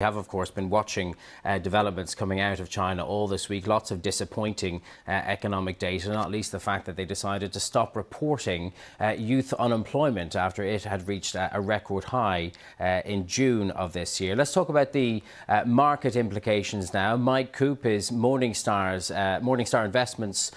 We have, of course, been watching developments coming out of China all this week. Lots of disappointing economic data, not least the fact that they decided to stop reporting youth unemployment after it had reached a record high in June of this year. Let's talk about the market implications now. Mike Coupe is Morningstar Investments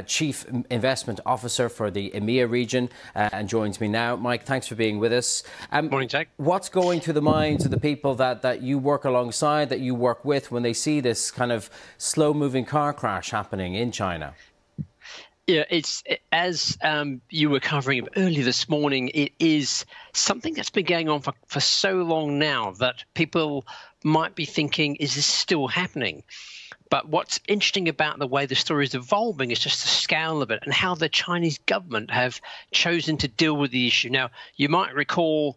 Chief Investment Officer for the EMEA region and joins me now. Mike, thanks for being with us. Morning, Jack. What's going through the minds of the people that you work alongside, that you work with, when they see this kind of slow-moving car crash happening in China? Yeah, as you were covering earlier this morning, it is something that's been going on for so long now that people might be thinking, is this still happening? But what's interesting about the way the story is evolving is just the scale of it and how the Chinese government have chosen to deal with the issue. Now, you might recall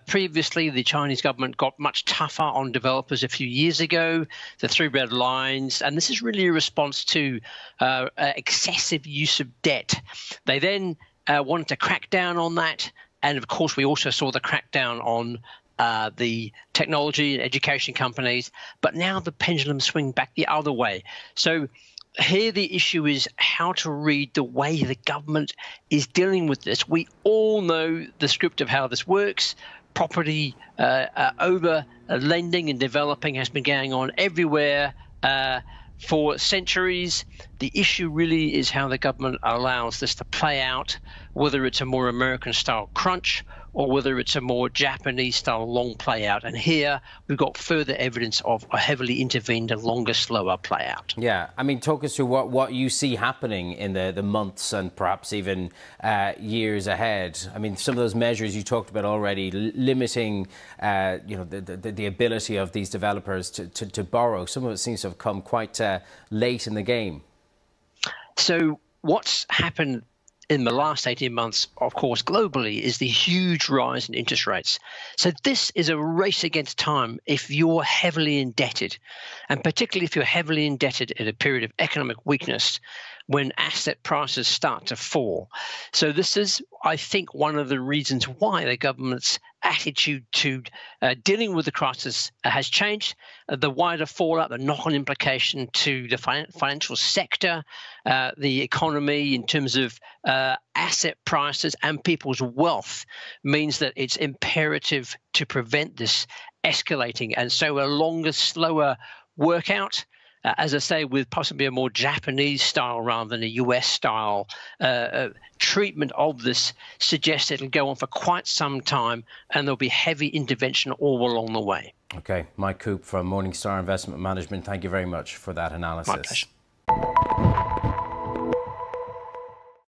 previously the Chinese government got much tougher on developers a few years ago, the three red lines, and this is really a response to excessive use of debt. They then wanted to crack down on that, and of course we also saw the crackdown on the technology and education companies, but now the pendulum swing back the other way. So here the issue is how to read the way the government is dealing with this. We all know the script of how this works. Property over lending and developing has been going on everywhere for centuries. The issue really is how the government allows this to play out, whether it's a more American-style crunch or whether it's a more Japanese-style long play-out. And here we've got further evidence of a heavily intervened and longer, slower play-out. Yeah, I mean, talk us through what you see happening in the months and perhaps even years ahead. I mean, some of those measures you talked about already, limiting the ability of these developers to borrow. Some of it seems to have come quite late in the game. So what's happened in the last 18 months, of course, globally, is the huge rise in interest rates. So this is a race against time if you're heavily indebted, and particularly if you're heavily indebted at a period of economic weakness when asset prices start to fall. So this is, I think, one of the reasons why the government's attitude to dealing with the crisis has changed. The wider fallout, the knock-on implication to the financial sector, the economy in terms of asset prices and people's wealth means that it's imperative to prevent this escalating. And so a longer, slower workout, as I say, with possibly a more Japanese style rather than a US style treatment of this, suggests it'll go on for quite some time and there'll be heavy intervention all along the way. Okay, Mike Coupe from Morningstar Investment Management, thank you very much for that analysis. My pleasure.